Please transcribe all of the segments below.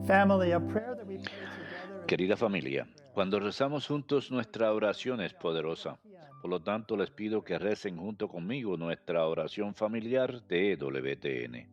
Family, a prayer that we pray together is Querida familia, cuando rezamos juntos nuestra oración es poderosa. Por lo tanto, les pido que recen junto conmigo nuestra oración familiar de EWTN.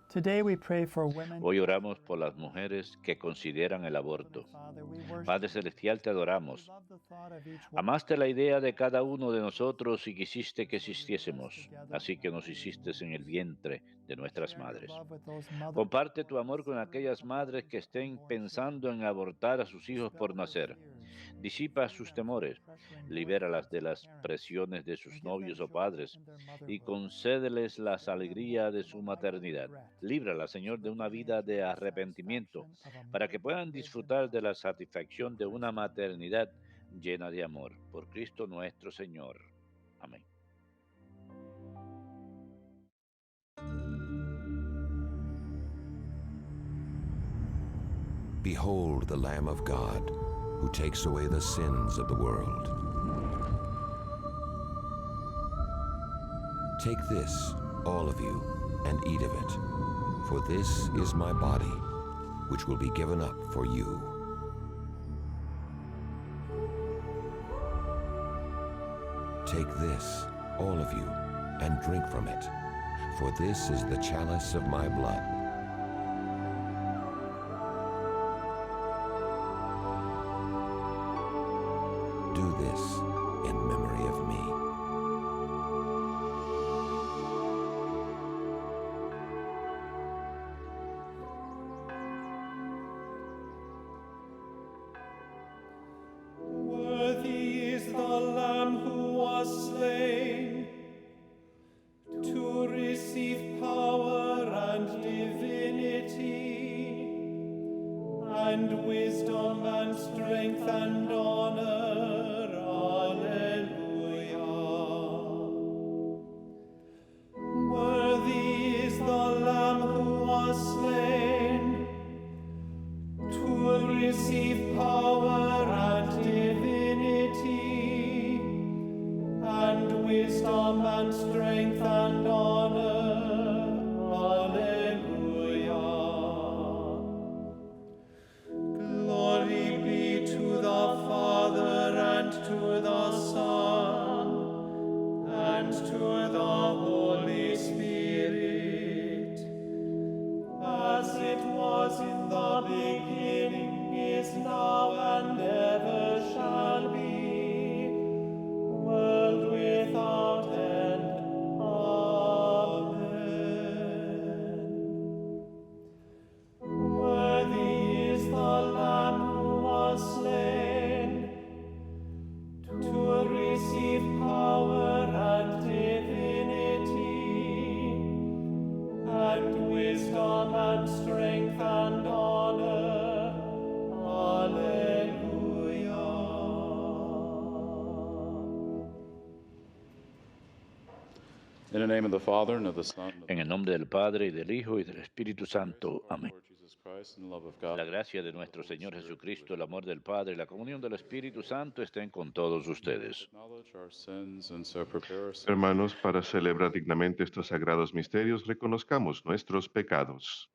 Today we pray for women. Hoy oramos por las mujeres que consideran el aborto. Father, we worship Padre Celestial, te you. We adoramos. love the thought of each woman Amaste la idea de cada uno de nosotros y quisiste que as we are blessed existiésemos, together. así que nos hiciste en el vientre de nuestras Share your madres. love with those mothers Comparte who tu are amor con considering aquellas madres abortion que for estén unborn pensando children. en abortar a sus hijos por Dispel their nacer. fears. Disipa Free sus them from temores, pressuring libéralas boyfriends de and las parents, presiones de sus and give them novios o joy padres in their y motherhood. concédeles la Spare them alegría de once of su a life of maternidad. regret, Líbralas, so Señor, de that una they may vida de enjoy the arrepentimiento, satisfaction of a para que mother who puedan lives in disfrutar de love la in satisfacción de una Christ. maternidad llena de amor. Por Cristo nuestro Señor. Amén. Behold the Lamb of God, who takes away the sins of the world. Take this, all of you, and eat of it, for this is my body, which will be given up for you. Take this, all of you, and drink from it, for this is the chalice of my blood. Do this in memory of me. Worthy is the Lamb who was slain to receive power and divinity, and wisdom and strength and honor. Alleluia. Worthy is the Lamb who was slain to receive power and divinity, and wisdom and strength and honor. Alleluia. Glory be to the Father and to the Son and to the Holy Spirit, as it was in the beginning, is now, and ever shall be, world without end. Amen. Worthy is the Lamb who was slain to receive power and divinity, and wisdom and strength and honor. Alleluia. In the name of the Father, and of the Son, and of En el the nombre del Padre, y del Hijo, y del Espíritu Santo. Amén. Lord Jesus Christ, and the love of God, La gracia de nuestro Señor Jesucristo, el amor del Padre y la comunión del Espíritu Santo estén con todos ustedes. acknowledge our sins and so prepare ourselves. Hermanos, para celebrar dignamente estos sagrados misterios, reconozcamos nuestros pecados.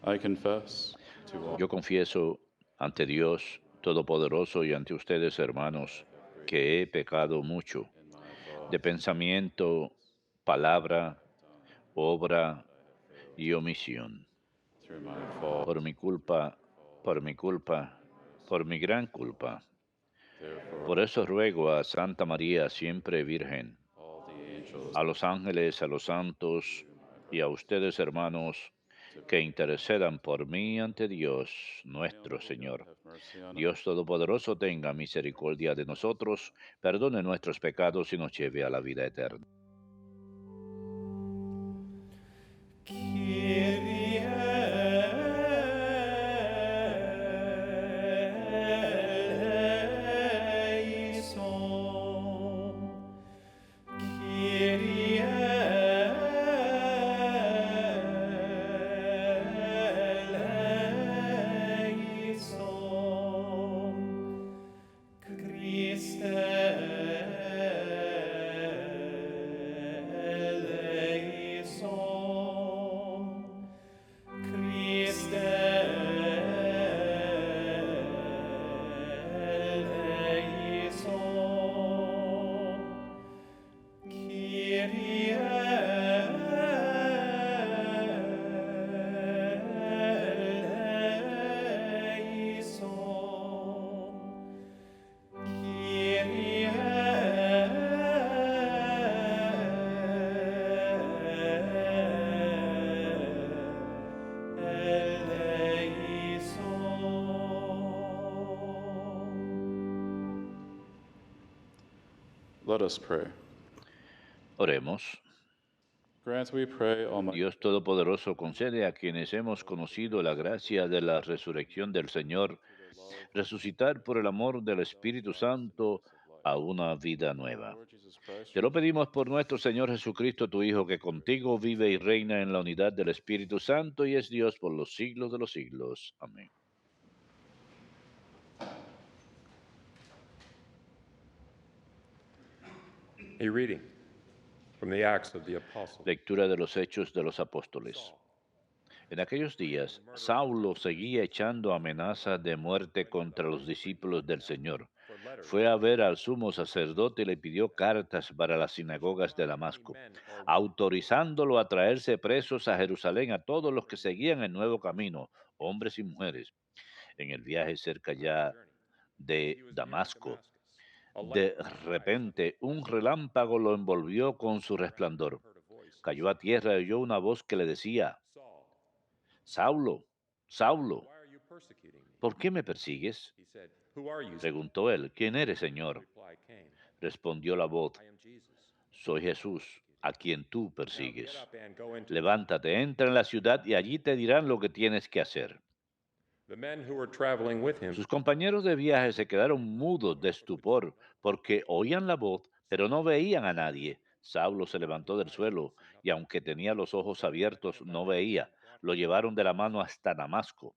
I confess to all Yo confieso ante Dios Todopoderoso y ante ustedes, hermanos, que he pecado mucho in my thoughts, de pensamiento, palabra, obra y omisión. through my fault. Por mi culpa, por mi culpa, por mi gran culpa. Therefore, Por eso ruego a Santa María, siempre Virgen, all the angels, a los ángeles, a los santos y a ustedes, hermanos, que intercedan por mí ante Dios nuestro Señor. have mercy on us. Dios Todopoderoso tenga misericordia de nosotros, perdone nuestros pecados y nos lleve a la vida eterna. Kyrie eleison. Kyrie eleison. Christe Let us pray. Oremos. Grant, we pray, Almighty Dios Todopoderoso, concede a quienes hemos conocido la gracia de la resurrección del Señor, resucitar por el amor del Espíritu Santo a una vida nueva. Te lo pedimos por nuestro Señor Jesucristo, tu Hijo, que contigo vive y reina en la unidad del Espíritu Santo y es Dios por los siglos de los siglos. Amén. A reading from the Acts of the Apostles. Lectura de los Hechos de los Apóstoles. En aquellos días, Saulo seguía echando amenaza de muerte contra los discípulos del Señor. Fue a ver al sumo sacerdote y le pidió cartas para las sinagogas de Damasco, autorizándolo a traerse presos a Jerusalén a todos los que seguían el nuevo camino, hombres y mujeres. En el viaje cerca ya de Damasco, de repente un relámpago lo envolvió con su resplandor. Cayó a tierra y oyó una voz que le decía: Saulo, Saulo, ¿por qué me persigues? Preguntó él: ¿Quién eres, Señor? Respondió la voz: Soy Jesús, a quien tú persigues. Levántate, entra en la ciudad y allí te dirán lo que tienes que hacer. Sus compañeros de viaje se quedaron mudos de estupor porque oían la voz, pero no veían a nadie. Saulo se levantó del suelo y aunque tenía los ojos abiertos, no veía. Lo llevaron de la mano hasta Damasco.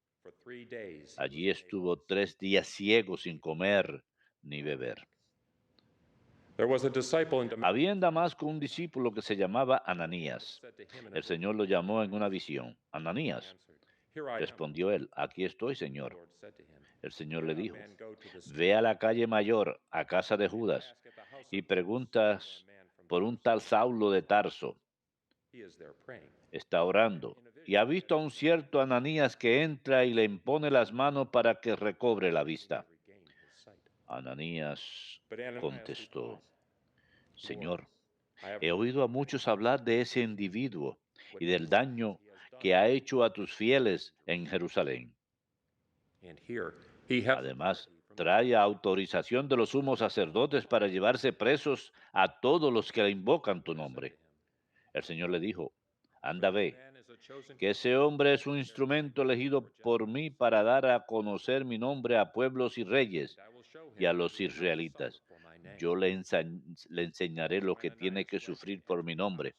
Allí estuvo 3 días ciego sin comer ni beber. Había en Damasco un discípulo que se llamaba Ananías. El Señor lo llamó en una visión. Ananías. Respondió él: Aquí estoy, Señor. El Señor le dijo: Ve a la calle mayor, a casa de Judas, y preguntas por un tal Saulo de Tarso. Está orando, y ha visto a un cierto Ananías que entra y le impone las manos para que recobre la vista. Ananías contestó: Señor, he oído a muchos hablar de ese individuo y del daño que ha hecho a tus fieles en Jerusalén. Además, trae autorización de los sumos sacerdotes para llevarse presos a todos los que invocan tu nombre. El Señor le dijo: Anda, ve, que ese hombre es un instrumento elegido por mí para dar a conocer mi nombre a pueblos y reyes y a los israelitas. Yo le enseñaré lo que tiene que sufrir por mi nombre.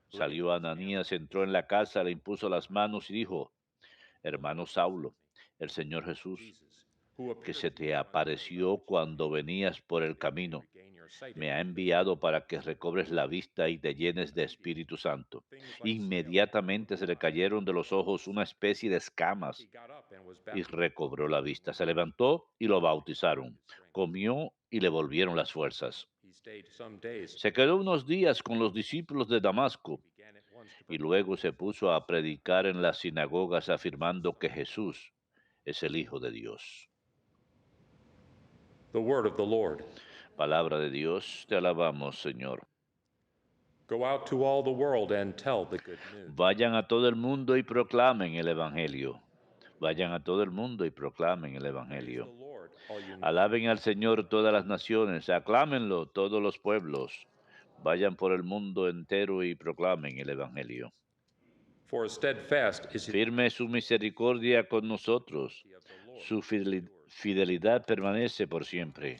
Salió Ananías, entró en la casa, le impuso las manos y dijo: Hermano Saulo, el Señor Jesús, que se te apareció cuando venías por el camino, me ha enviado para que recobres la vista y te llenes de Espíritu Santo. Inmediatamente se le cayeron de los ojos una especie de escamas y recobró la vista. Se levantó y lo bautizaron. Comió y le volvieron las fuerzas. Se quedó unos días con los discípulos de Damasco y luego se puso a predicar en las sinagogas afirmando que Jesús es el Hijo de Dios. The word of the Lord. Palabra de Dios, te alabamos, Señor. Go out to all the world and tell the good news. Vayan a todo el mundo y proclamen el Evangelio. Vayan a todo el mundo y proclamen el Evangelio. Alaben al Señor todas las naciones, aclámenlo todos los pueblos. Vayan por el mundo entero y proclamen el Evangelio. For steadfast is his Firme es su misericordia con nosotros. Su fidelidad permanece por siempre.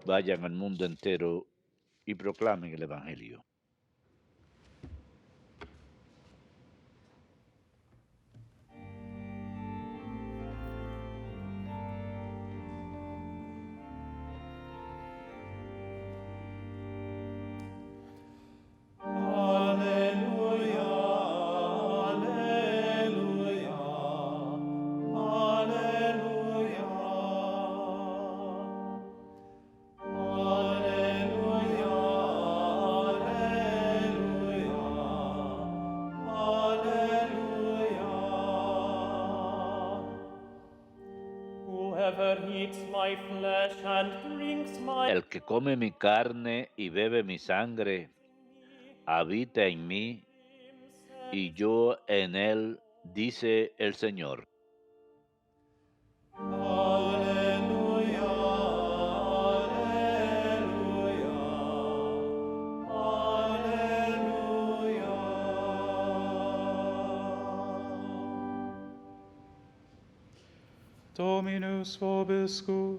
Vayan al mundo entero y proclamen el Evangelio. Alleluia, alleluia, alleluia. Alleluia, alleluia, alleluia. Whoever eats my flesh and drinks my El que come mi carne y bebe mi sangre, habita en mí y yo en él, dice el Señor. Alleluia, alleluia, Dominus vobiscum.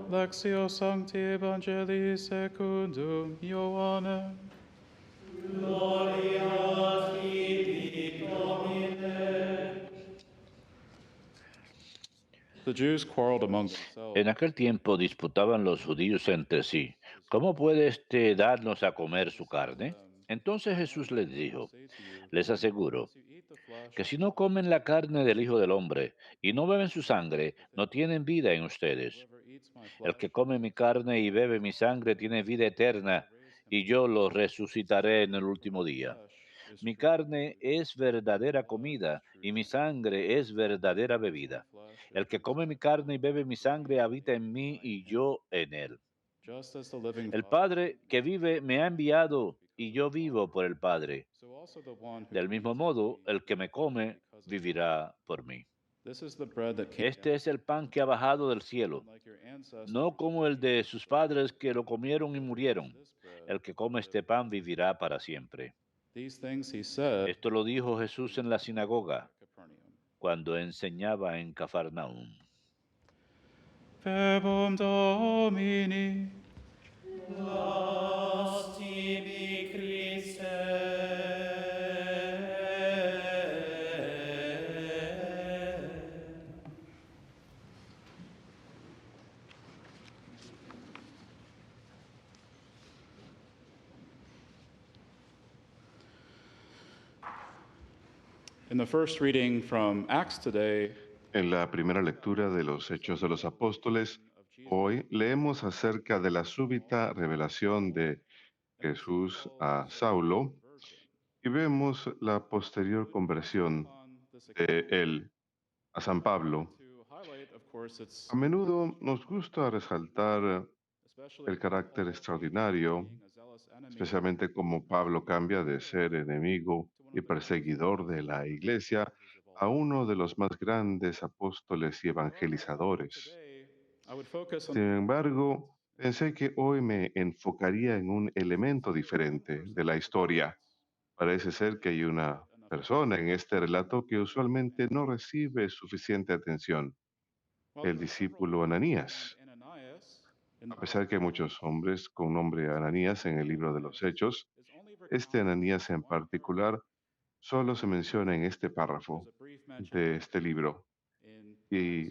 Lectio Sancti Evangelii secundum Ioannem. The Jews quarreled among themselves. En aquel tiempo disputaban los judíos entre sí, ¿cómo puede éste darnos a comer su carne? Entonces Jesús les dijo, les aseguro que si no comen la carne del Hijo del Hombre y no beben su sangre, no tienen vida en ustedes. El que come mi carne y bebe mi sangre tiene vida eterna, y yo lo resucitaré en el último día. Mi carne es verdadera comida, y mi sangre es verdadera bebida. El que come mi carne y bebe mi sangre habita en mí y yo en él. Just as the living El Father Padre que vive me ha enviado, y yo vivo por el Padre. so also the one who Del mismo believes in modo, me el que me come because of me. vivirá por mí. This is the bread that came Este down es el pan que ha bajado del cielo, like your ancestors no como el de sus padres que lo comieron y murieron. this bread. El que come este pan vivirá para siempre. These things he said Esto lo dijo Jesús en la sinagoga, at Capernaum. cuando enseñaba en Cafarnaúm. Verbum Domini. Tibi Christe. In the first reading from Acts today, En la primera lectura de los Hechos de los Apóstoles, hoy leemos acerca de la súbita revelación de Jesús a Saulo y vemos la posterior conversión de él a San Pablo. to highlight, of course, its A menudo nos gusta resaltar especially el carácter extraordinario, being a zealous enemy especialmente como Pablo cambia de ser enemigo y perseguidor de la iglesia a uno de los más grandes apóstoles y evangelizadores. today. I would focus on Sin embargo, pensé que hoy me enfocaría en un elemento diferente de la historia. Parece ser que hay una persona en este relato que usualmente no recibe suficiente atención, el discípulo Ananías. Ananias in A the pesar que hay muchos hombres con nombre Ananías en el libro de los Hechos, este Ananías en particular solo se menciona en este párrafo de este libro y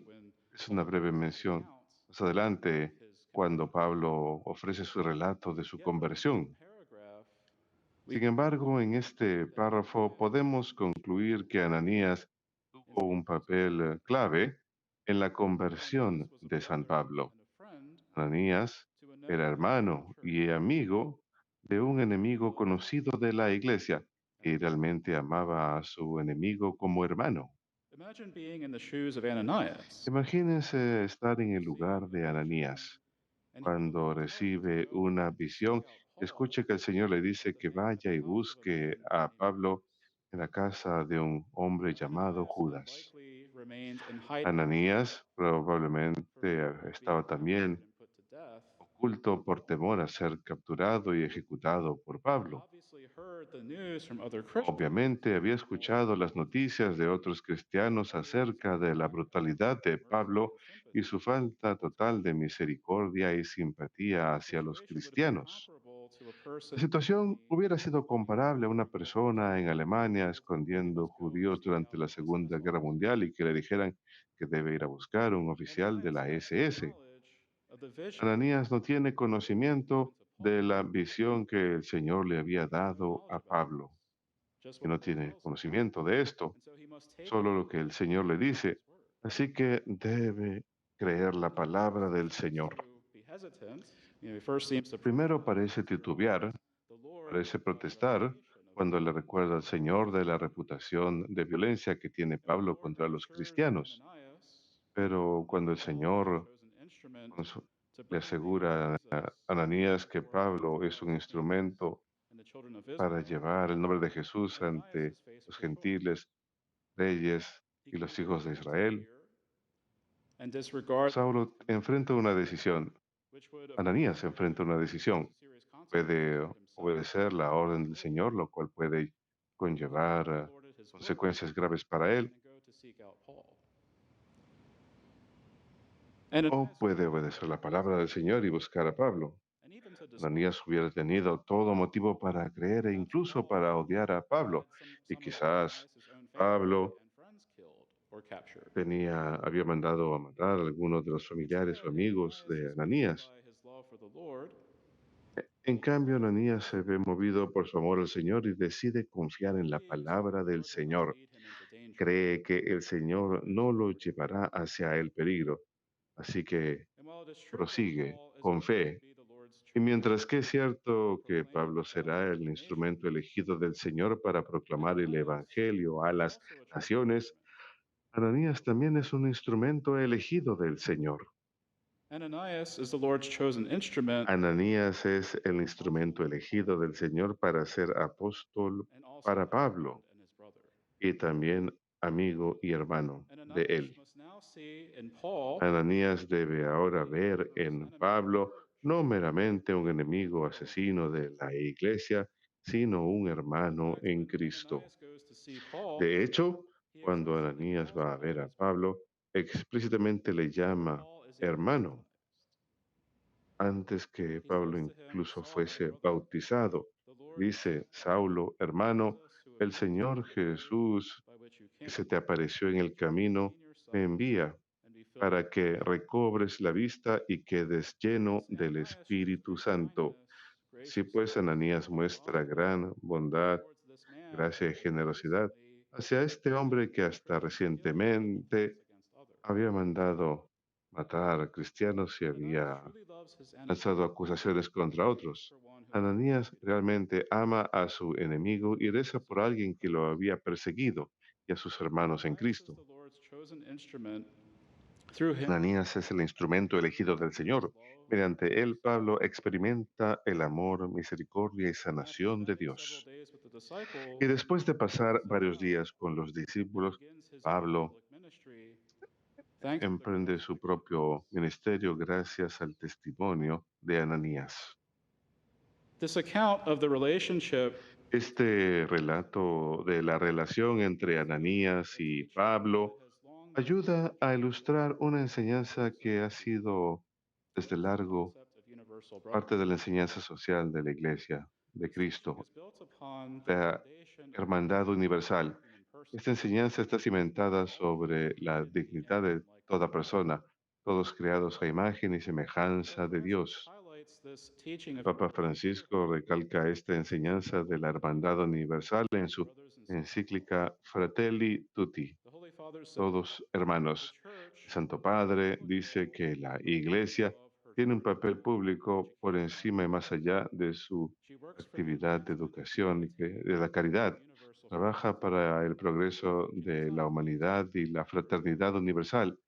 es una breve mención más adelante cuando Pablo ofrece su relato de su conversión. Sin embargo, en este párrafo podemos concluir que Ananías tuvo un papel clave en la conversión de San Pablo. Ananías era hermano y amigo de un enemigo conocido de la iglesia y realmente amaba a su enemigo como hermano. Imagine being in the shoes of Ananias. Imagínense estar en el lugar de Ananías cuando recibe una visión. Escuche que el Señor le dice que vaya y busque a Pablo en la casa de un hombre llamado Judas. Likely remained in hiding Ananías probablemente estaba también and put to death. oculto por temor a ser capturado y ejecutado por Pablo. Obviously heard the news from other Christians. Obviamente había escuchado las noticias de otros cristianos acerca de la brutalidad de Pablo y su falta total de misericordia y simpatía hacia los cristianos. La situación hubiera sido comparable a una persona en Alemania escondiendo judíos durante la Segunda Guerra Mundial y que le dijeran que debe ir a buscar un oficial de la SS. Ananías no tiene conocimiento de la visión que el Señor le había dado a Pablo. Y no tiene conocimiento de esto, solo lo que el Señor le dice. Así que debe creer la palabra del Señor. Primero parece titubear, parece protestar cuando le recuerda al Señor de la reputación de violencia que tiene Pablo contra los cristianos. Pero cuando el Señor le asegura a Ananías que Pablo es un instrumento para llevar el nombre de Jesús ante los gentiles, reyes y los hijos de Israel, Saulo enfrenta una decisión. Ananías enfrenta una decisión. Puede obedecer la orden del Señor, lo cual puede conllevar consecuencias graves para él, o puede obedecer la palabra del Señor y buscar a Pablo. Ananías hubiera tenido todo motivo para creer e incluso para odiar a Pablo, y quizás Pablo había mandado a matar a algunos de los familiares o amigos de Ananías. En cambio, Ananías se ve movido por su amor al Señor y decide confiar en la palabra del Señor. Cree que el Señor no lo llevará hacia el peligro, así que prosigue con fe. Y mientras que es cierto que Pablo será el instrumento elegido del Señor para proclamar el Evangelio a las naciones, Ananías también es un instrumento elegido del Señor. Ananias is the Lord's chosen instrument Ananías es el instrumento elegido del Señor para ser apóstol and also para his friend Pablo and his brother. y también amigo y hermano de Ananias él. must now see in Paul Ananías debe ahora ver en Pablo no meramente un enemigo asesino de la iglesia, sino un hermano In fact, en when Cristo. Ananias goes to see Paul, De hecho, he cuando explicitly Ananías calls va a ver Paul a his brother. Pablo, explícitamente le llama Paul is even hermano, baptized. antes que He Pablo says to him, incluso Saul, my fuese brother, bautizado. the Lord Dice, Saulo, hermano, Jesus, who el appeared to you Señor on the way Jesús by which you que came, se te apareció en el camino, clean me yourself envía and be filled with para que recobres la vista y quedes lleno grace. del Ananias shows Espíritu great Santo. kindness, Así pues, Ananías graciousness, muestra gran bondad, towards this man gracia y who until generosidad recently hacia este hombre que hasta threatened to kill and level recientemente threats against others. había mandado matar a cristianos y Ananias había truly loves his enemy, lanzado acusaciones contra otros. for one who has Ananías persecuted him. realmente ama a su enemigo y reza por alguien que lo había perseguido y a sus hermanos en Ananias is Cristo. the Lord's chosen instrument. Through him, Ananías es el instrumento elegido del Señor. Mediante él, Pablo experimenta el amor, misericordia y and after sanación de spending several Dios. days with the disciples, Y después de pasar sets varios out días con los and discípulos, begins his own Pablo public ministry, thanks to the emprende grace of su the cantos. propio ministerio gracias al testimonio de Ananías. This account of the relationship Este relato de la relación entre Ananías a y teaching that Pablo has long been ayuda a circulating ilustrar una enseñanza que ha society. sido desde That's the largo concept of universal brotherhood. parte de la enseñanza social de la Iglesia de This teaching Cristo, is built upon the la foundation of hermandad universal. human person. Esta enseñanza está cimentada sobre la dignidad de toda persona, todos creados a imagen y semejanza Pope de Francis Dios. highlights this teaching El of Papa universal Francisco brotherhood recalca esta enseñanza de la hermandad universal en su brothers and sisters. encíclica Fratelli Tutti, The Holy Father said todos the hermanos. El church Santo is Padre dice accountable que la for the work Iglesia of her tiene un church papel público por education encima y más allá de su She works for the actividad de advancement of educación y humanity de la caridad. universal Trabaja para el progreso She does de la not claim to humanidad y la fraternidad universal.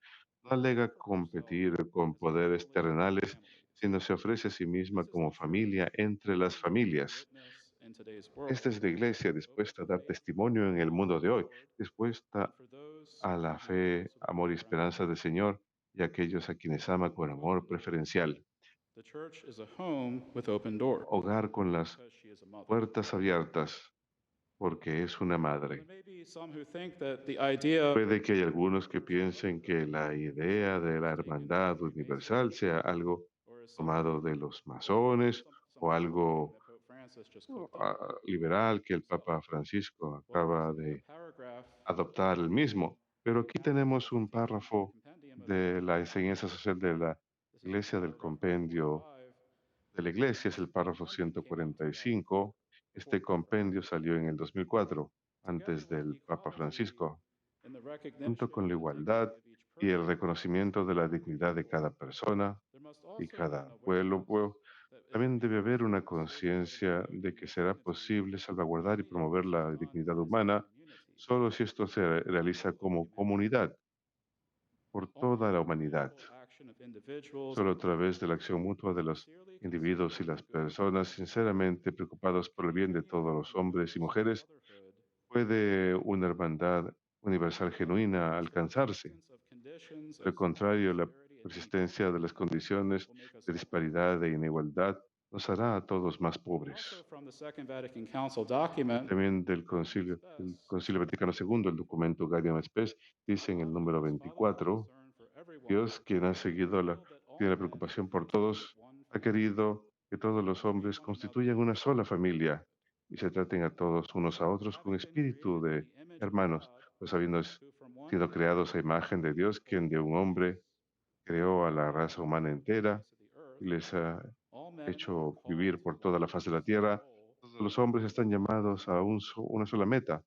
No nor alega offer herself competir con as a poderes lowly terrenales, family. sino se ofrece a sí misma This is como the church familia entre las ready to bear familias. witness in today's world, Esta es la Iglesia open dispuesta to a dar faith testimonio en and el love mundo for de the hoy, Lord dispuesta and for those a la whom he fe, loves with amor y esperanza del preferential Señor y a aquellos a quienes ama con amor home. preferencial. The church is a home with open doors Hogar con las because she is a mother. puertas abiertas, porque es una madre. There may be some who think that the idea of Puede que hay algunos que universal piensen que brotherhood la is idea something de that la was taken from hermandad universal Freemasonry sea algo or is tomado something de los masones o something left-wing algo that Pope Francis just cooked up liberal que el himself. Papa Francisco Well, there acaba is a de paragraph adoptar el mismo. Pero aquí cantos tenemos un 15 in the párrafo compendium of de la Cantos. enseñanza social de la This is Iglesia del paragraph compendio 145. de la Iglesia, es This el párrafo compendium came out today 145. before Este Pope compendio Francis. salió en el 2004, Together antes with del Papa equality Francisco, in the junto recognition con la of the igualdad dignity of each y el person, reconocimiento de la dignidad de cada persona there must y also be an cada pueblo. awareness that it También will be debe haber una possible to safeguard and conciencia promote de que human será dignity posible salvaguardar y only if promover this is la done dignidad as a humana community, solo si esto se realiza of como humanity. comunidad, por Only toda la through the humanidad. mutual action of individuals Solo a través de la acción mutua de los sincerely individuos y considering las the good of personas others sinceramente preocupados por el can bien de todos genuine los and hombres y universal mujeres brotherhood puede una hermandad universal genuina otherwise the alcanzarse. persistence of conditions Por el of contrario, la disparity and persistencia de las inequality condiciones will make us de all hungry. disparidad e inigualdad nos hará a todos más pobres. Also from the Second Vatican Council document, También del Concilio Vaticano II, el documento Gaudium et Spes, dice en el número 24, Dios, quien ha seguido tiene la preocupación por todos, ha querido que todos los hombres constituyan una sola familia y se traten a todos unos a otros con espíritu de hermanos, pues habiendo sido creados a imagen de Dios, quien de un hombre creó a la raza humana entera y les ha hecho vivir por toda la faz de la tierra, todos los hombres están llamados a una sola meta,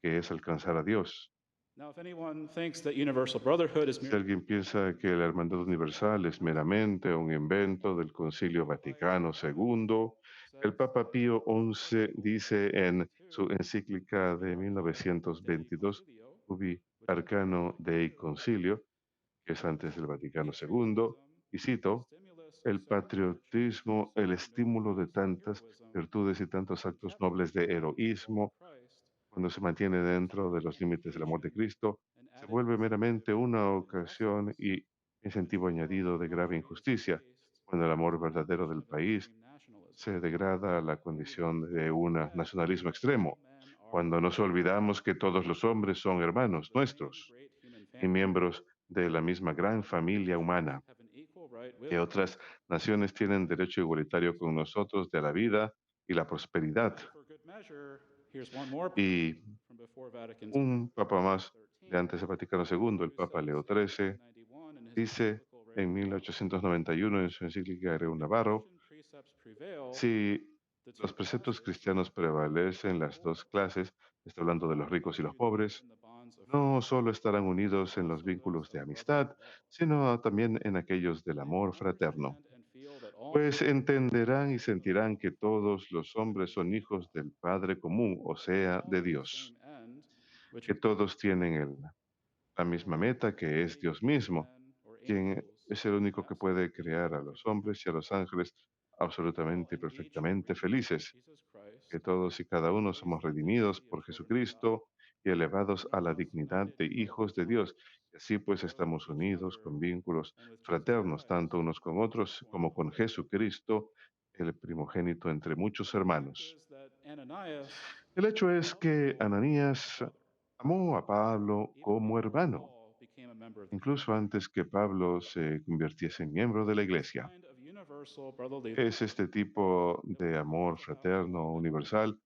que es alcanzar a Dios. now if anyone thinks that universal brotherhood is Si alguien piensa que la hermandad universal es meramente un invento del Concilio Vaticano II, el Papa Pío XI dice en su encíclica de 1922, Ubi Arcano Dei Concilio, que es antes del Vaticano II, y cito, el patriotismo, el estímulo de tantas virtudes y tantos actos nobles de heroísmo, cuando se mantiene dentro de los límites del amor de Cristo, se vuelve meramente una ocasión y incentivo añadido de grave injusticia, cuando el amor verdadero del país se degrada a la condición de un nacionalismo extremo, cuando nos olvidamos que todos los hombres son hermanos nuestros y miembros de la misma gran familia humana, que otras naciones tienen derecho igualitario con nosotros de la vida y la prosperidad. Y un papa más de antes del Vaticano II, el Papa Leo XIII, dice en 1891 en su encíclica Rerum Navarro, si los preceptos cristianos prevalecen las dos clases, está hablando de los ricos y los pobres, no solo estarán unidos en los vínculos de amistad, sino también en aquellos del amor fraterno, pues entenderán y sentirán que todos los hombres son hijos del Padre común, o sea, de Dios, que todos tienen la misma meta, que es Dios mismo, quien es el único que puede crear a los hombres y a los ángeles absolutamente y perfectamente felices, que todos y cada uno somos redimidos por Jesucristo y elevados a la dignidad de hijos de Dios. Y así pues estamos unidos con vínculos fraternos, tanto unos con otros como con Jesucristo, el primogénito entre muchos hermanos. El hecho es que Ananías amó a Pablo como hermano, incluso antes que Pablo se convirtiese en miembro de la iglesia. Es este tipo de amor fraterno universal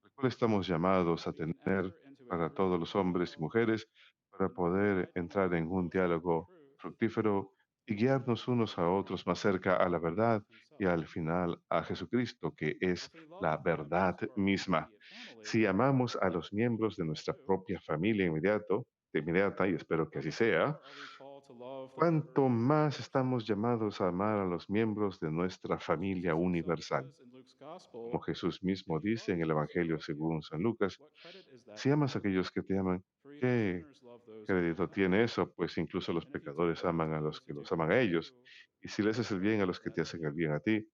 el cual estamos llamados a tener para todos los hombres y mujeres para poder entrar en un diálogo fructífero y guiarnos unos a otros más cerca a la verdad y al final a Jesucristo, que es la verdad misma. Si amamos a los miembros de nuestra propia familia inmediata, y espero que así sea, cuanto más estamos llamados a amar a los miembros de nuestra familia universal. Como Jesús mismo dice en el Evangelio según San Lucas, si amas a aquellos que te aman, ¿qué crédito tiene eso? Pues incluso los pecadores aman a los que los aman a ellos. Y si le haces el bien a los que te hacen el bien a ti,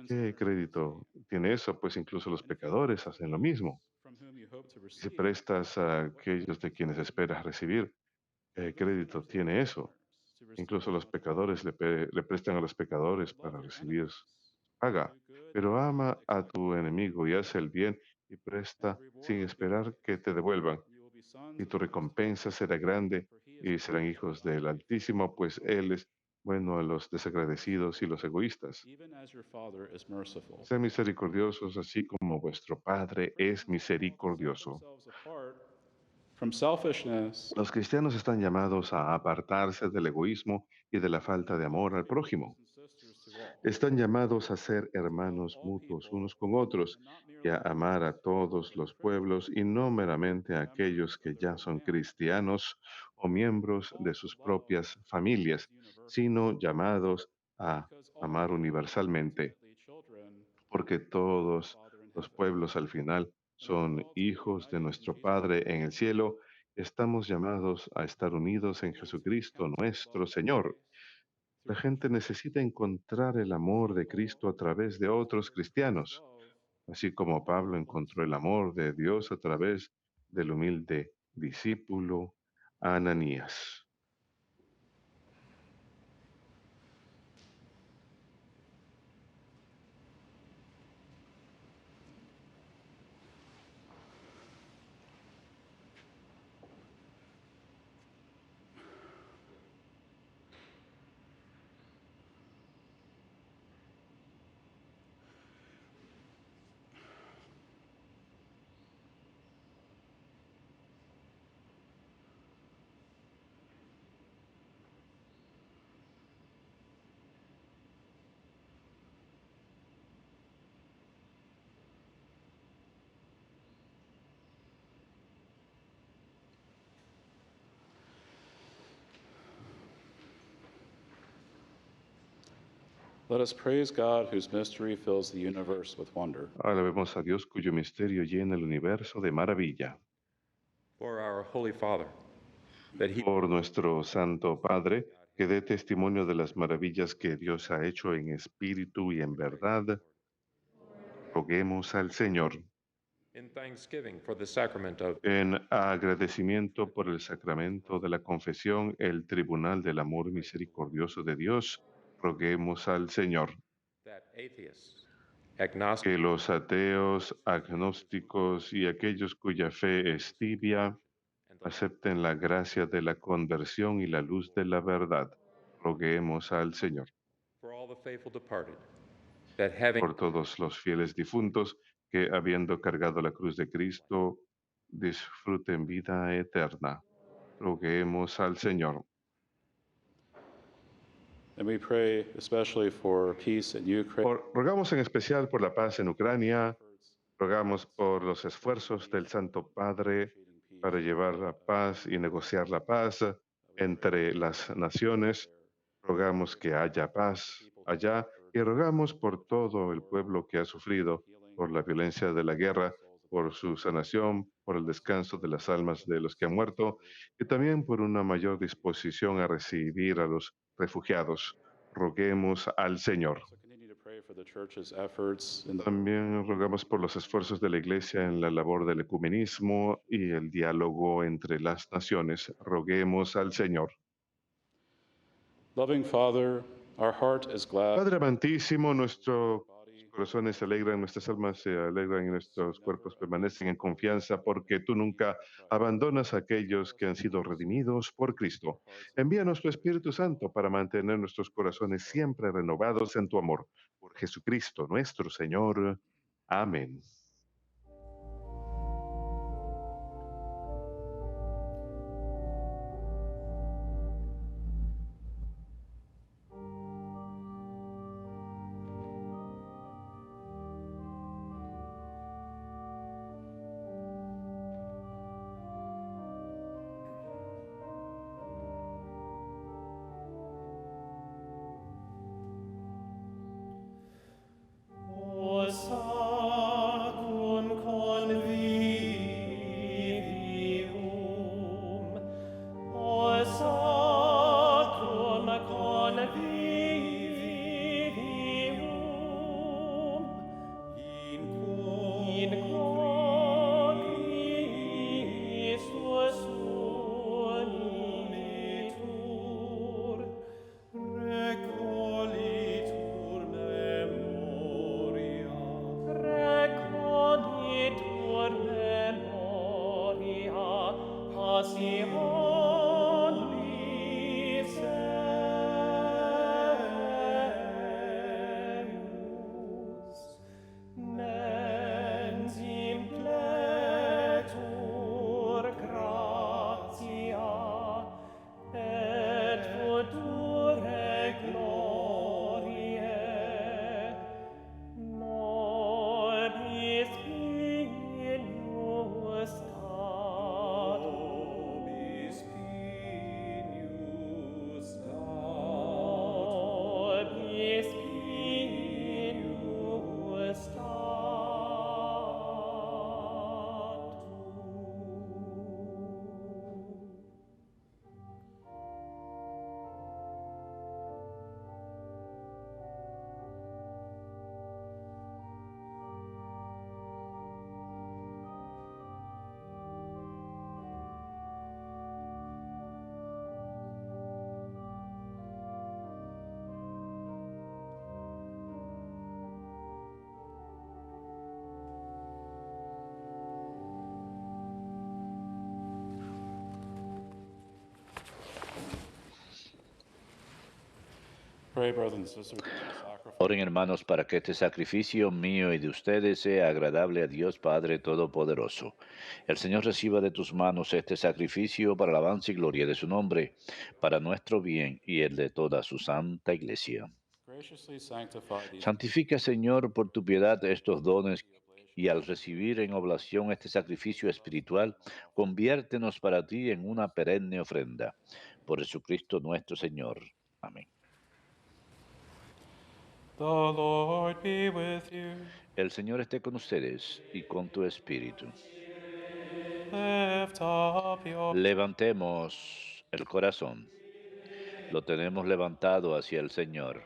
¿qué crédito tiene eso? Pues incluso los pecadores hacen lo mismo. Si prestas a aquellos de quienes esperas recibir, ¿qué crédito tiene eso? Incluso los pecadores le prestan a los pecadores para recibir su paga. Pero ama a tu enemigo y hace el bien y presta sin esperar que te devuelvan. Y tu recompensa será grande y serán hijos del Altísimo, pues Él es bueno a los desagradecidos y los egoístas. Sean misericordiosos así como vuestro Padre es misericordioso. Los cristianos están llamados a apartarse del egoísmo y de la falta de amor al prójimo. Están llamados a ser hermanos mutuos unos con otros y a amar a todos los pueblos y no meramente a aquellos que ya son cristianos o miembros de sus propias familias, sino llamados a amar universalmente, porque todos los pueblos al final son hijos de nuestro Padre en el cielo. Estamos llamados a estar unidos en Jesucristo nuestro Señor. La gente necesita encontrar el amor de Cristo a través de otros cristianos, así como Pablo encontró el amor de Dios a través del humilde discípulo Ananías. Let us praise God, whose mystery fills the universe with wonder. Alabemos a Dios cuyo misterio llena el universo de maravilla. For our Holy Father, that he Por nuestro Santo Padre, que dé testimonio de las maravillas que Dios ha hecho en espíritu y en verdad, roguemos al Señor. in thanksgiving for the sacrament of En agradecimiento por el sacramento de la confesión, el tribunal del amor misericordioso de Dios, roguemos al Señor. that atheists, agnostics, Que los ateos, agnósticos y aquellos cuya fe es tibia acepten la gracia de la conversión y la luz de la verdad. Roguemos al Señor. for all the faithful departed, that having Por todos los fieles difuntos que, habiendo cargado la cruz de Cristo, disfruten vida eterna. Roguemos al Señor. And we pray especially for peace in Ukraine. Rogamos en especial por la paz en Ucrania. Rogamos por los esfuerzos del Santo Padre para llevar la paz y negociar la paz entre las naciones. Rogamos que haya paz allá y rogamos por todo el pueblo que ha sufrido por la violencia de la guerra, por su sanación, por el descanso de las almas de los que han muerto y también por una mayor disposición a recibir a los refugiados. Roguemos al Señor. Also continue to pray for the church's efforts in the También rogamos por los esfuerzos de la Iglesia en la labor del ecumenismo y el diálogo entre las naciones. Roguemos al Señor. loving Father, our heart is glad. Padre amantísimo, nuestros corazones se alegran, nuestras almas se alegran y nuestros cuerpos permanecen en confianza porque tú nunca abandonas a aquellos que han sido redimidos por Cristo. Envíanos tu Espíritu Santo para mantener nuestros corazones siempre renovados en tu amor. Por Jesucristo nuestro Señor. Amén. O sacrum convivium, o sacrum convivium, in quo Christus unitur, recolitur memoria, passionis eius, mens impletur gratia, et future gloriae, nobis pienus dat, nobis pienus dat, nobis pienus dat. Pray, brothers and sisters, that the sacrifice Oren, hermanos, para que este sacrificio mío y de ustedes sea agradable a Dios Padre Todopoderoso. El Señor reciba de tus manos este sacrificio para alabanza y gloria de su nombre, para nuestro bien y el de toda su santa Iglesia. graciously sanctify these Santifica, Señor, por tu piedad estos dones y al recibir en oblación este sacrificio espiritual, conviértenos para ti en una perenne ofrenda. Por Jesucristo nuestro Señor. Amén. The Lord be with you. El Señor esté con ustedes y con tu espíritu. Lift up your Levantemos el corazón. Lo tenemos levantado hacia el Señor.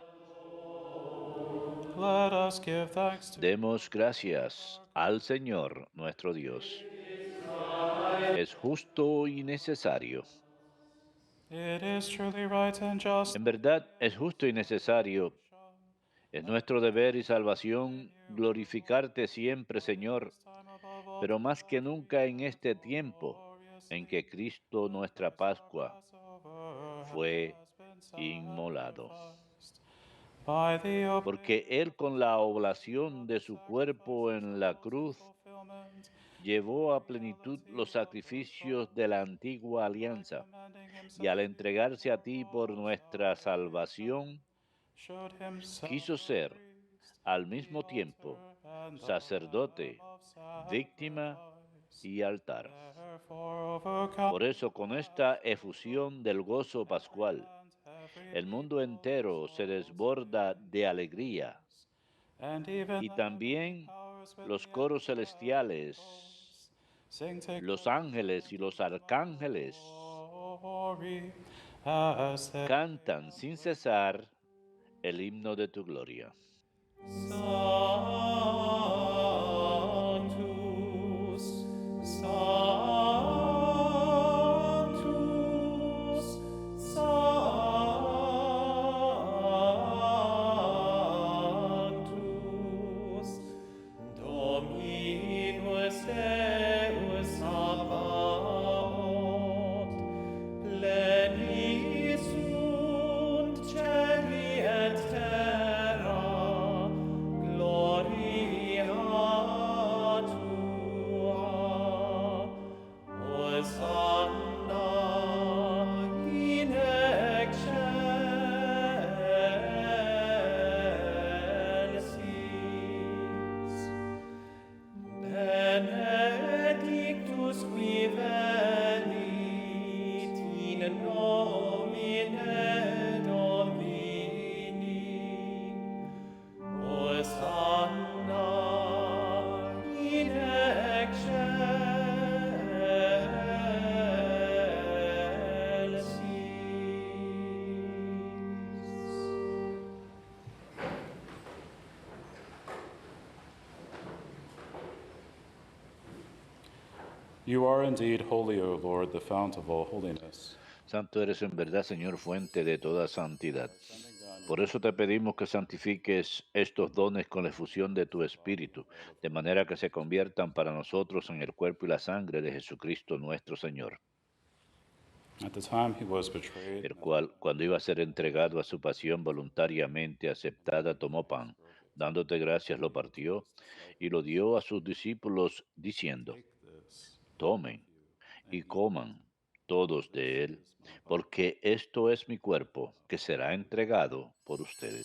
Let us give thanks to Demos gracias al Señor nuestro Dios. Es justo y necesario. It is truly right and just. En verdad es justo y necesario. Es nuestro deber y salvación glorificarte siempre, Señor, pero más que nunca en este tiempo en que Cristo, nuestra Pascua, fue inmolado. Porque Él con la oblación de su cuerpo en la cruz llevó a plenitud los sacrificios de la antigua alianza, y al entregarse a ti por nuestra salvación, quiso ser al mismo tiempo sacerdote, víctima y altar. Por eso, con esta efusión del gozo pascual, el mundo entero se desborda de alegría, y también los coros celestiales, los ángeles y los arcángeles cantan sin cesar el himno de tu gloria. Sanctus, Sanctus, Sanctus, Dominus Deus Sabaoth, pleni sunt celi et terra, gloria tua. Hosanna in excelsis. Benedictus qui venit in nomine Domini. Hosanna in excelsis. You are indeed holy, O Lord, the fount of all holiness. Santo eres en verdad, Señor, fuente de toda santidad. Por eso te pedimos que santifiques estos dones con la efusión de tu Espíritu, de manera que se conviertan para nosotros en el cuerpo y la sangre de Jesucristo nuestro Señor, At the time he was betrayed, el cual, cuando iba a ser entregado a su pasión voluntariamente aceptada, tomó pan, dándote gracias, lo partió y lo dio a sus discípulos, diciendo: Tomen y coman todos de él, porque esto es mi cuerpo, que será entregado por ustedes.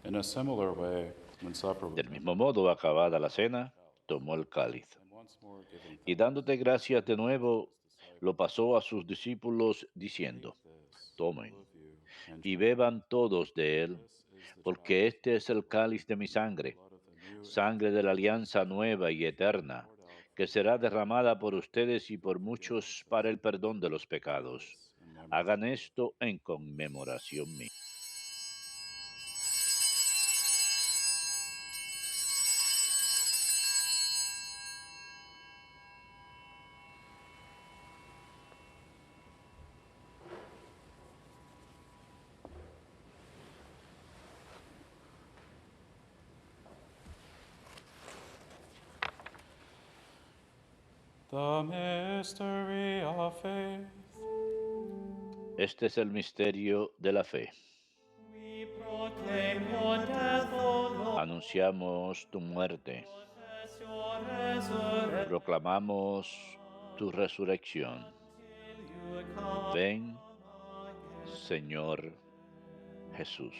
in a similar way, when supper was Del mismo modo, acabada la cena, tomó el cáliz, and once more giving y dándote gracias de nuevo, lo pasó a sus discípulos, diciendo: Tomen y beban todos de él, porque este es el cáliz de mi sangre, sangre de la alianza nueva y eterna, que será derramada por ustedes y por muchos para el perdón de los pecados. Hagan esto en conmemoración mía. the mystery of faith. Este es el misterio de la fe. We proclaim your death, O Lord, Anunciamos tu muerte as your Proclamamos tu resurrección. Ven, Señor Jesús.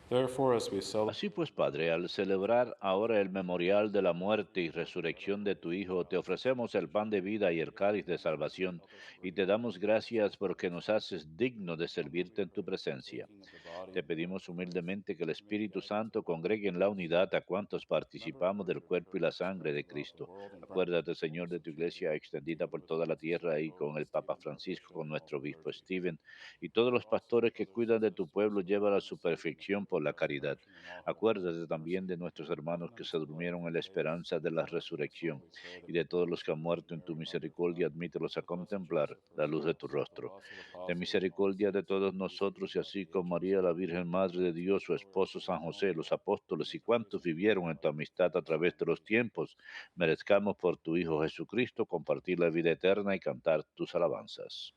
Therefore, as we celebrate Así pues, Padre, al celebrar ahora el memorial de la muerte y resurrección de tu Hijo, te ofrecemos el pan de vida y el cáliz de salvación, y te damos gracias porque nos haces digno de servirte en tu presencia. Te pedimos humildemente que el Espíritu Santo congregue en la unidad a cuantos participamos del cuerpo y la sangre de Cristo. Acuérdate, Señor, de tu iglesia extendida por toda la tierra y con el Papa Francisco, con nuestro obispo Stephen y todos los pastores que cuidan de tu pueblo, llévala a su perfección por la caridad. Acuérdate también de nuestros hermanos que se durmieron en la esperanza de la resurrección y de todos los que han muerto en tu misericordia, admítelos a contemplar la luz de tu rostro. Ten misericordia de todos nosotros y así con María, la Virgen Madre de Dios, su esposo San José, los apóstoles y cuantos vivieron en tu amistad a través de los tiempos, merezcamos por tu Hijo Jesucristo compartir la vida eterna y cantar tus alabanzas.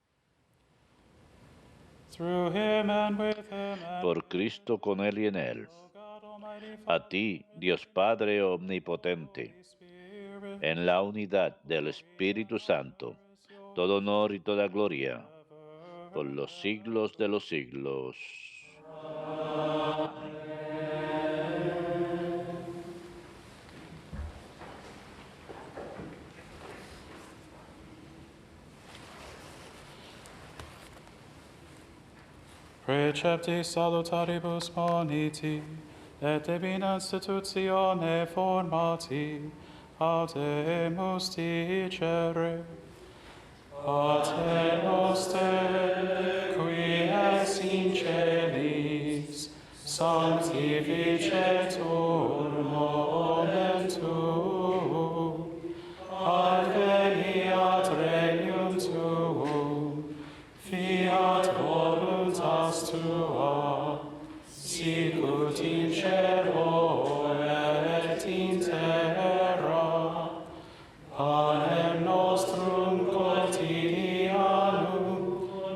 through him and with him and Por Cristo, con Él y en Él. O God Almighty A ti, Dios Padre omnipotente, Spirit, en la unidad del Espíritu Santo, todo honor y toda gloria por los siglos de los siglos. Precepti salutaribus moniti, et divina institutione formati, audemus dicere. Pater noster, qui es in celis, sanctificetur nomen tuum, adveniat regnum tuum, fiat voluntas tua, sicut in cielo et in terra. Panem nostrum quotidianum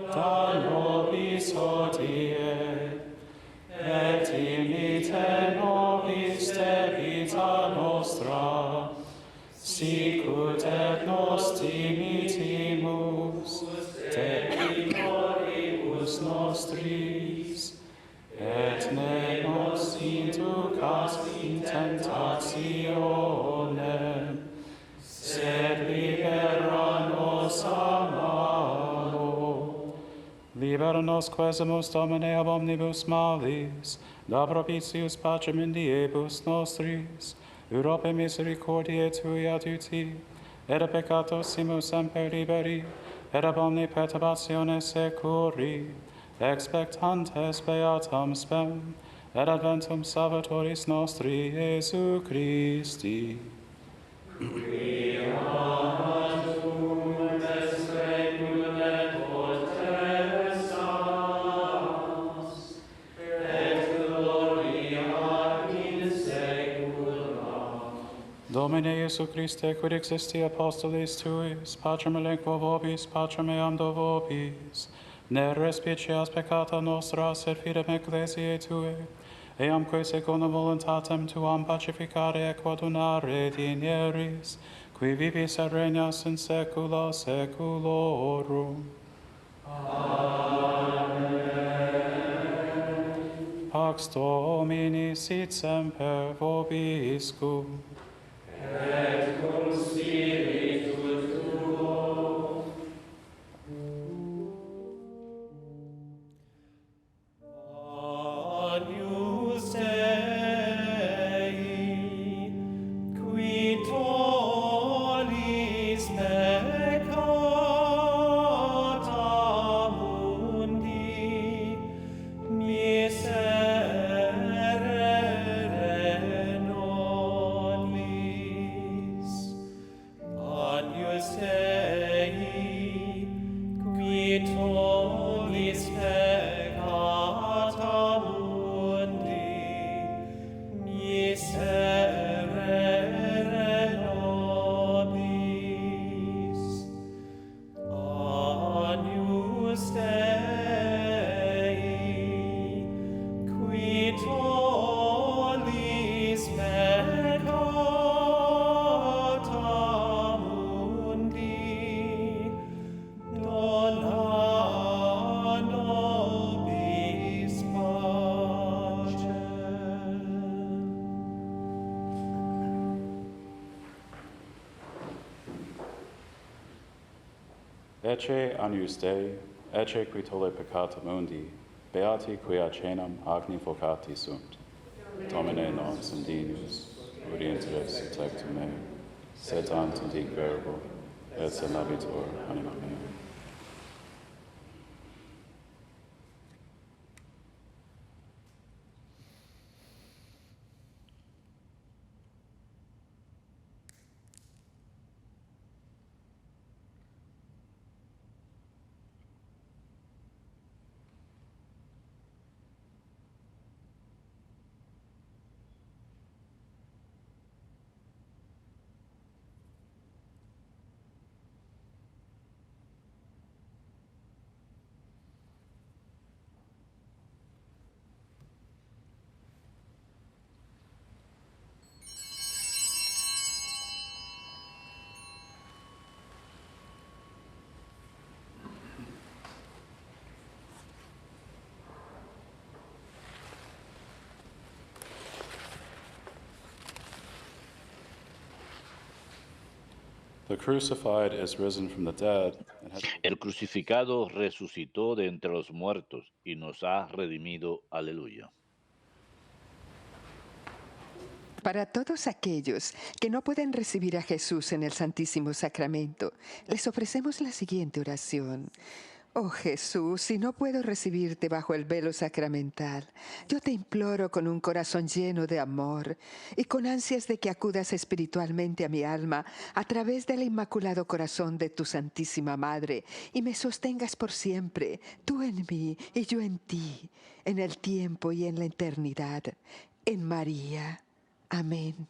da nobis hodie, et imite nobis debita nostra, sicut et nos dimitimus debitoribus nostris, et ne nos inducas in tentationem, sed libera nos a malo. Libera nos quesumus, Domine, ab omnibus malis, da propitius pacem in diebus nostris, Europe misericordiae Tui adiuti, et a peccatosimus semper liberi, et ab omni perturbatione securi, expectantes beatam spem, et adventum Salvatoris nostri Iesu Christi. Domine Iesu Christe, quid existi apostolis Tuis, pacem elenquo vobis, pacem eam do vobis, ne respicias peccata nostra, sed fidem ecclesiae Tue, eamque secundum voluntatem Tuam pacificare equadunare dinieris, qui vivis et regnas in saecula saeculorum. Amen. Pax Domini sit semper vobiscum. Et cum spiritu tuo. Agnus Dei, qui tollis peccata mundi, miserere nobis. Ecce agnus Dei, ecce qui tole peccata mundi, beati quia cenam agni vocati sunt. Domine nos indinus, audientres et tectum meo, sed tantum dic verbo, et salabitur anima mea. The crucified is risen from the dead and has El crucificado resucitó de entre los muertos y nos ha redimido. Aleluya. Para todos aquellos que no pueden recibir a Jesús en el Santísimo Sacramento, les ofrecemos la siguiente oración. Oh Jesús, si no puedo recibirte bajo el velo sacramental, yo te imploro con un corazón lleno de amor y con ansias de que acudas espiritualmente a mi alma a través del Inmaculado Corazón de tu Santísima Madre y me sostengas por siempre, tú en mí y yo en ti, en el tiempo y en la eternidad, en María. Amén.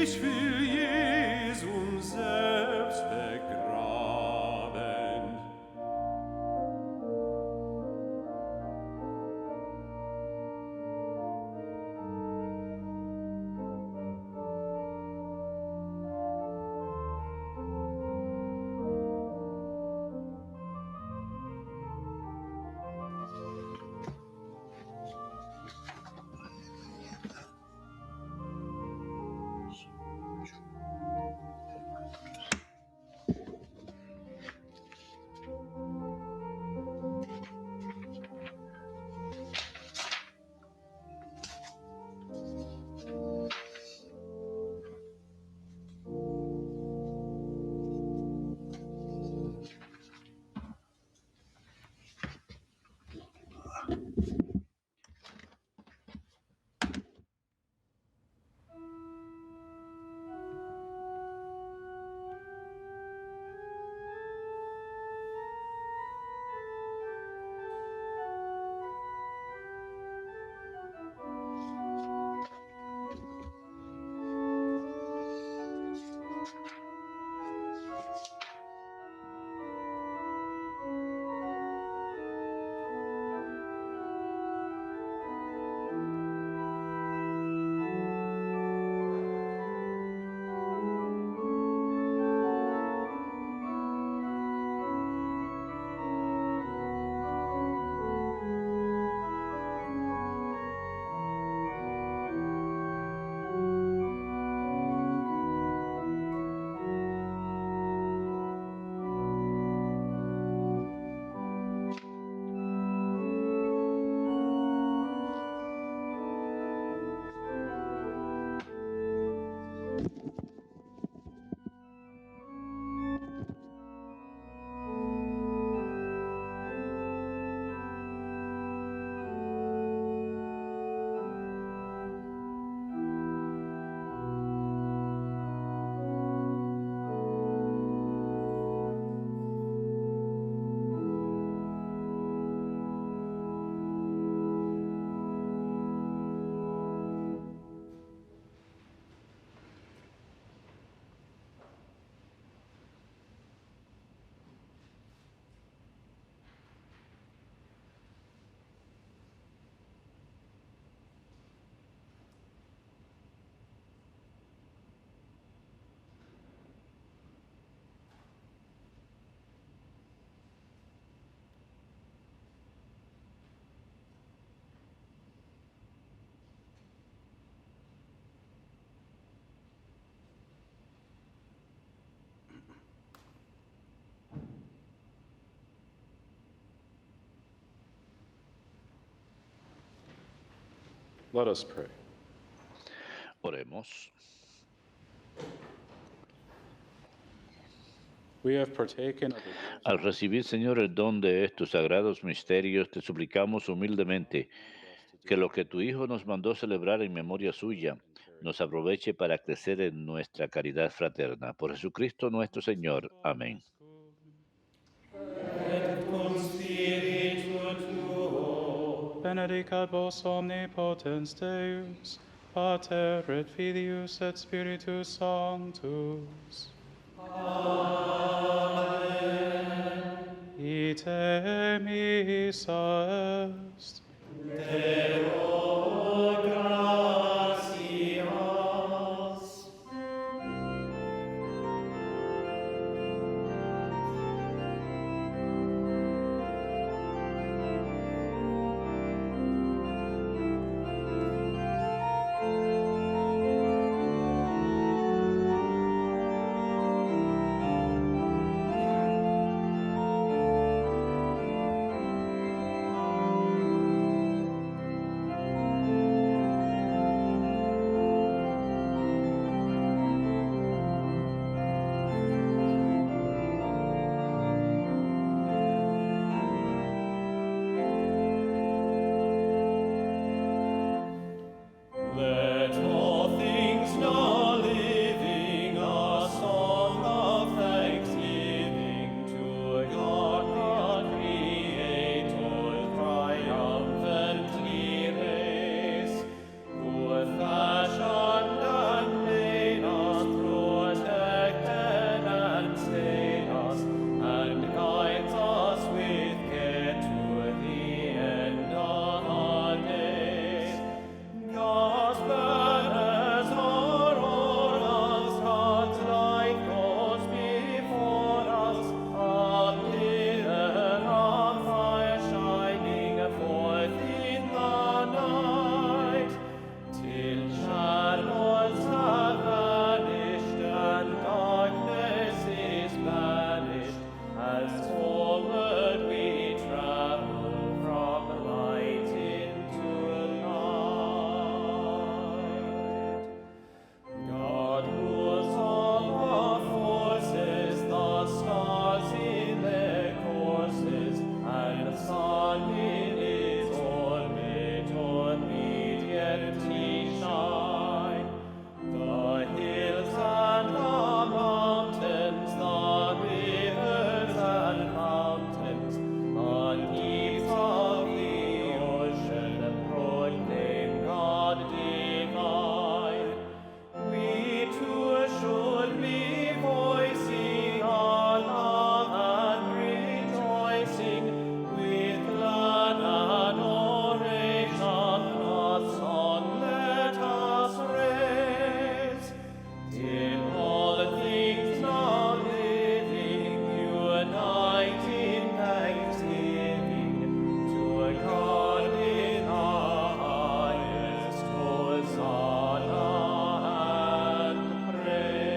Ich will Jesum selbst begraben. Let us pray. Oremos. We have partaken of the Al recibir, Señor, el don de estos sagrados misterios, te suplicamos humildemente que lo que tu Hijo nos mandó celebrar en memoria suya nos aproveche para crecer en nuestra caridad fraterna. Por Jesucristo nuestro Señor. Amén. Et cum spiritu tuo, benedicat vos omnipotens Deus, Pater et Filius et Spiritus Sanctus. Amen. Ite missa est. Deo gratias. Let all things now living a song of thanksgiving to God the Creator triumphantly raise, who fashioned and made us, protected and stayed us, and guides us with care to the end of days. God's banners are o'er us, God's light goes before us, a pillar of fire shining forth in the night, till shadows have vanished and darkness is banished, as forward we travel from light into light. God rules all the forces, the stars in their courses, and the sun in its orbit obediently shine. The hills and the mountains, the rivers and fountains, the deeps of the ocean proclaim God divine. We too should be voicing our love and rejoicing with glad adoration. A song let us raise, till all things now living unite in thanksgiving to God in highest Hosanna and praise.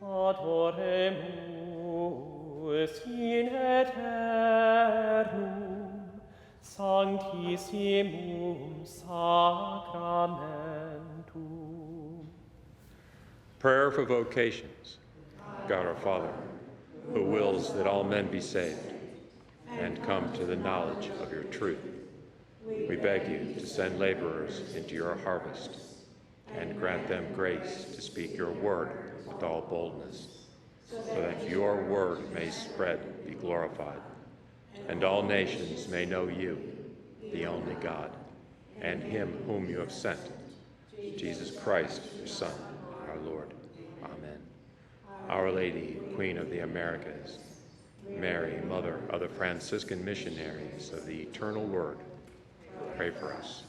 Adoremus in aeternum sanctissimum sacramentum. Prayer for vocations. God our Father, who wills that all men be saved and come to the knowledge of your truth, we beg you to send laborers into your harvest and grant them grace to speak your word with all boldness, so that your word may spread, be glorified, and all nations may know you, the only God, and him whom you have sent, Jesus Christ, your Son, our Lord. Amen. Our Lady, Queen of the Americas, Mary, Mother of the Franciscan missionaries of the Eternal Word, Pray for us.